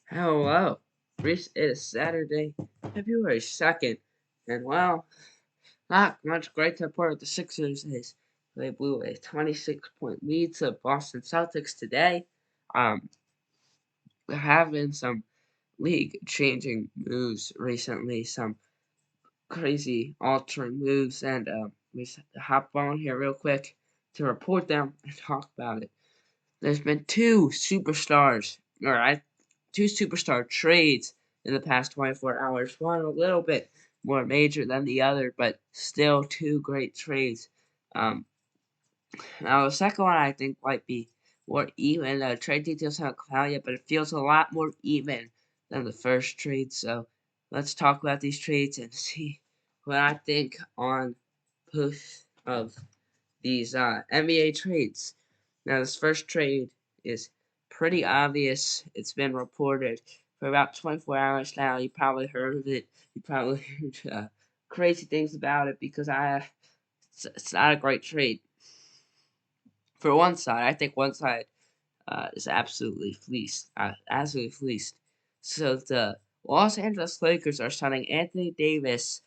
Hello. It is Saturday, February 2nd, and well, not much great to report with the Sixers as they blew a 26-point lead to Boston Celtics today. Um, there have been some league-changing moves recently, some crazy altering moves, and we just have to hop on here real quick to report them and talk about it. There's been two superstar trades in the past 24 hours. One a little bit more major than the other, but still two great trades. Um, Now the second one I think might be more even. Trade details haven't come out yet, but it feels a lot more even than the first trade. So let's talk about these trades and see what I think on both of these NBA trades. Now, this first trade is pretty obvious. It's been reported for about 24 hours now. You probably heard of it. You probably heard crazy things about it because it's not a great trade. For one side, I think one side is absolutely fleeced. So the Los Angeles Lakers are signing Anthony Davis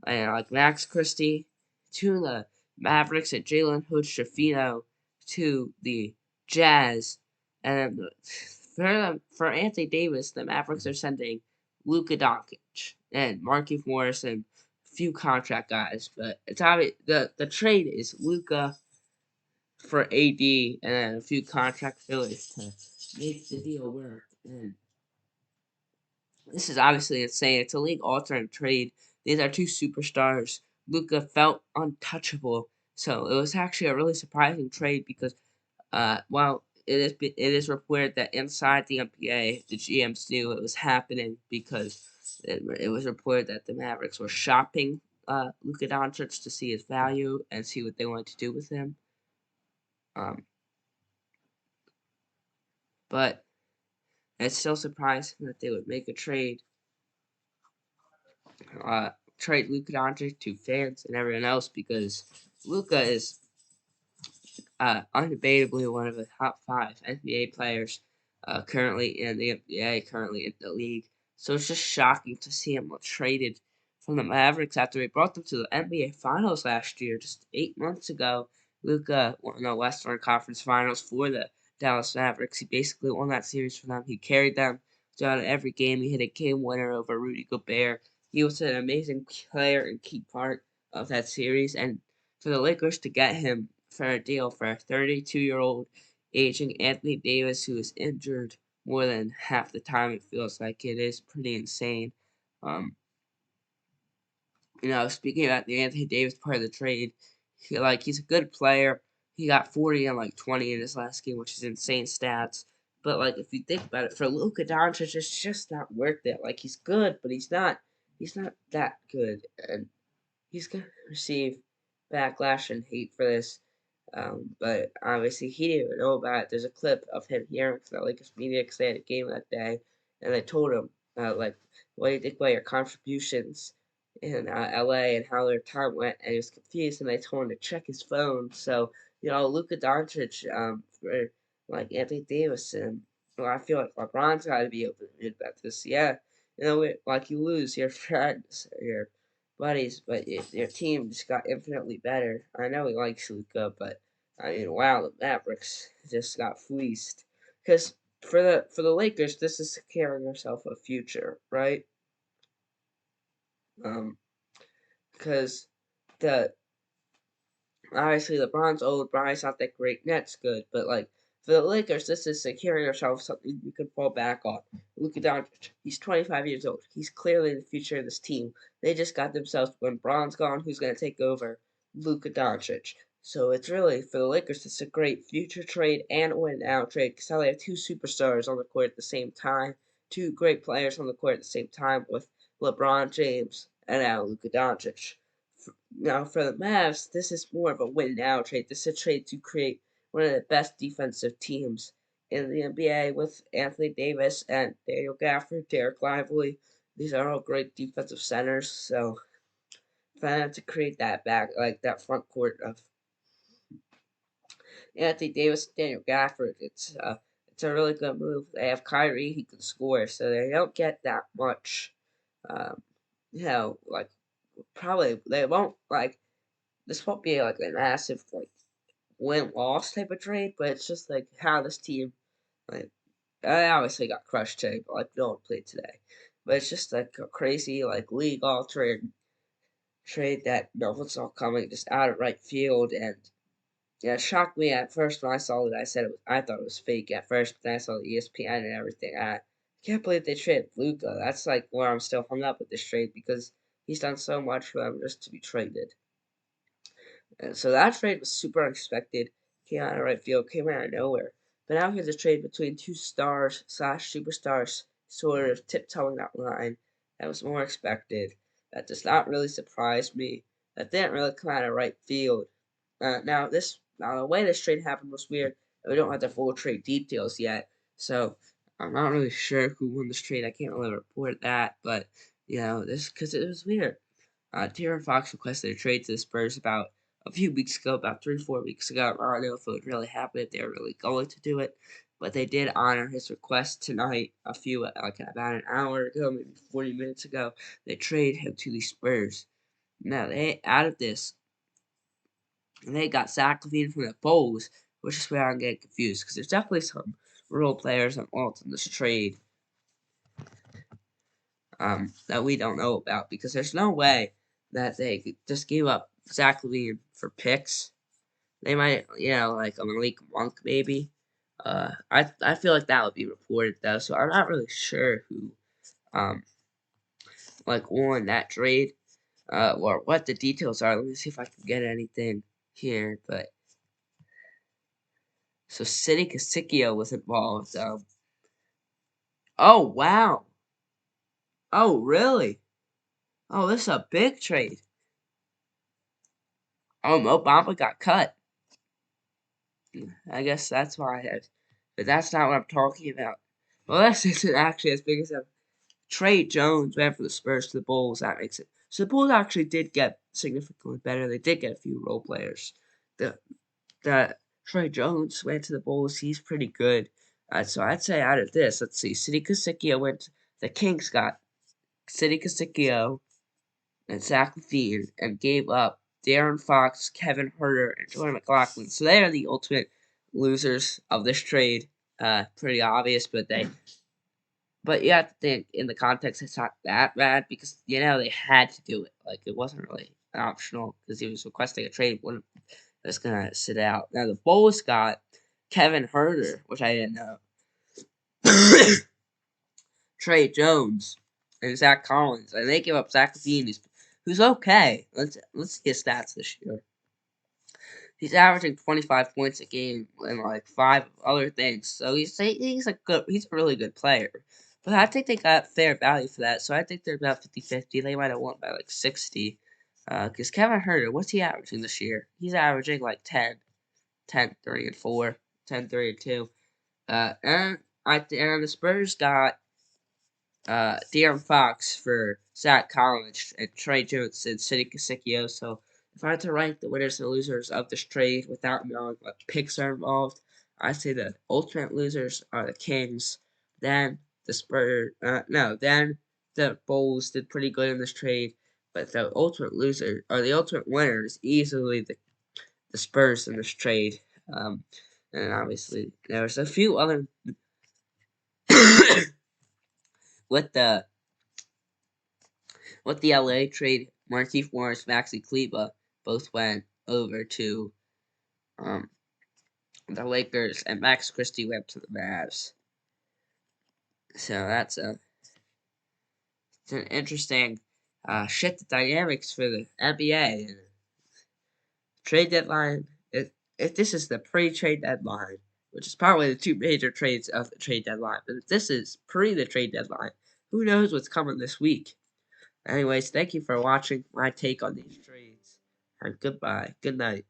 and like Max Christie to the Mavericks and Jalen Hood-Schifino to the Jazz. And for Anthony Davis, the Mavericks are sending Luka Doncic and Markieff Morris and a few contract guys. But it's obvious the trade is Luka for AD and then a few contract fillers to make the deal work. And this is obviously insane. It's a league altering trade. These are two superstars. Luka felt untouchable, so it was actually a really surprising trade because, while it is reported that inside the NBA, the GMs knew it was happening because it was reported that the Mavericks were shopping Luka Doncic to see his value and see what they wanted to do with him. Um, but it's still surprising that they would make a uh, trade Luka Doncic to fans and everyone else because Luka is undebatably one of the top five NBA players currently in the NBA, currently in the league. So it's just shocking to see him traded from the Mavericks after he brought them to the NBA Finals last year, just 8 months ago. Luka won the Western Conference Finals for the Dallas Mavericks. He basically won that series for them. He carried them throughout every game. He hit a game winner over Rudy Gobert. He was an amazing player and key part of that series. And for the Lakers to get him for a deal for a 32-year-old aging Anthony Davis who is injured more than half the time, it feels like it is pretty insane. Um, Speaking about the Anthony Davis part of the trade, he's a good player. He got 40 and 20 in his last game, which is insane stats. But if you think about it, for Luka Doncic, it's just not worth it. He's good, but he's not that good, and he's gonna receive backlash and hate for this. But obviously, he didn't even know about it. There's a clip of him hearing from the Lakers media because they had a game that day, and they told him, what do you think about your contributions in LA and how their time went? And he was confused, and they told him to check his phone. So, Luka Doncic, for Anthony Davis, and I feel like LeBron's got to be open about this. Yeah, you lose your friends, your buddies, but your team just got infinitely better. I know he likes Luka, but I mean, wow, the Mavericks just got fleeced. Because for the Lakers, this is securing yourself a future, right? Um, because the obviously LeBron's old, Bronny's not that great, Nets good, but for the Lakers, this is securing yourself something you can fall back on. Luka Doncic, he's 25 years old. He's clearly the future of this team. They just got themselves when Bron's gone, who's going to take over? Luka Doncic. So it's really for the Lakers. It's a great future trade and win now trade because now they have two superstars on the court at the same time, two great players on the court at the same time with LeBron James and now Luka Doncic. Now, for the Mavs, this is more of a win now trade. This is a trade to create one of the best defensive teams in the NBA with Anthony Davis and Daniel Gafford, Derek Lively. These are all great defensive centers. So, for them to create that front court of Anthony Davis, Daniel Gafford, it's it's a really good move. They have Kyrie, he can score, so they don't get that much. Like probably they won't like this won't be like a massive like win-loss type of trade, but it's just like how this team like I obviously got crushed today, but like no one played today. But it's just like a crazy like league altering trade that no one saw coming just out of right field, and yeah, it shocked me at first when I saw it. I thought it was fake at first, but then I saw the ESPN and everything. I can't believe they traded Luka. That's like where I'm still hung up with this trade because he's done so much for them just to be traded. And so that trade was super unexpected. Came out of right field, came out of nowhere. But now here's a trade between two stars slash superstars, sort of tiptoeing that line. That was more expected. That does not really surprise me. That didn't really come out of right field. Now the way this trade happened was weird. We don't have the full trade details yet, so I'm not really sure who won this trade. I can't really report that, but this because it was weird. De'Aaron Fox requested a trade to the Spurs about a few weeks ago, about 3-4 weeks ago. I don't know if it would really happen, if they were really going to do it, but they did honor his request tonight. About an hour ago, maybe 40 minutes ago, they traded him to the Spurs. Now they added this, and they got Zach LaVine from the Bulls, which is where I'm getting confused because there's definitely some role players involved in this trade that we don't know about because there's no way that they just gave up Zach LaVine for picks. They might, like a Malik Monk maybe. I feel like that would be reported though, so I'm not really sure who won that trade or what the details are. Let me see if I can get anything here. But so City Casicchio was involved. Oh wow. Oh really? Oh, this is a big trade. Oh, Mo Bamba got cut. I guess that's why. But that's not what I'm talking about. Well, this isn't actually as big as a Trey Jones went from the Spurs to the Bulls. That makes it. So the Bulls actually did get significantly better. They did get a few role players. The Trey Jones went to the Bulls. He's pretty good. So I'd say out of this, let's see. City Casicchio went. The Kings got City Casicchio and Zach LaVine and gave up De'Aaron Fox, Kevin Huerter, and Jordan McLaughlin. So they are the ultimate losers of this trade. Pretty obvious, but you have to think in the context it's not that bad because they had to do it. Like it wasn't really optional because he was requesting a trade when that's gonna sit out. Now the Bulls got Kevin Huerter, which I didn't know. Trey Jones and Zach Collins, and they give up Zach LaVine, who's okay. Let's get stats this year. He's averaging 25 points a game and like 5 other things. So he's a really good player. But I think they got fair value for that. So I think they're about 50-50. They might have won by like 60. Because Kevin Huerter, what's he averaging this year? He's averaging like 10, 3, and 4, 10, 3, and 2. And the Spurs got De'Aaron Fox for Zach Collins and Trey Jones and City Casicchio. So if I had to rank the winners and losers of this trade without knowing what picks are involved, I'd say the ultimate losers are the Kings. Then the Spurs. Then the Bulls did pretty good in this trade. But the ultimate loser or the ultimate winner is easily the Spurs in this trade. And obviously there's a few other with the LA trade. Markieff Morris, Maxi Kleber both went over to the Lakers, and Max Christie went to the Mavs. So that's it's an interesting shift the dynamics for the NBA. And trade deadline. If this is the pre-trade deadline, which is probably the two major trades of the trade deadline, but if this is pre the trade deadline, who knows what's coming this week? Anyways, thank you for watching my take on these trades. And goodbye. Good night.